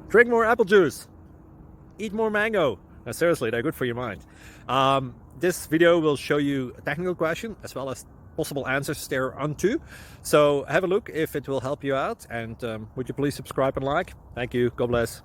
Drink more apple juice. Eat more mango. No, seriously, they're good for your mind. This video will show you a technical question as well as possible answers thereunto. So have a look if it will help you out, and would you please subscribe and like? Thank you. God bless.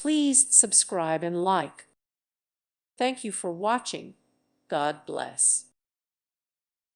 Please subscribe and like. Thank you for watching. God bless.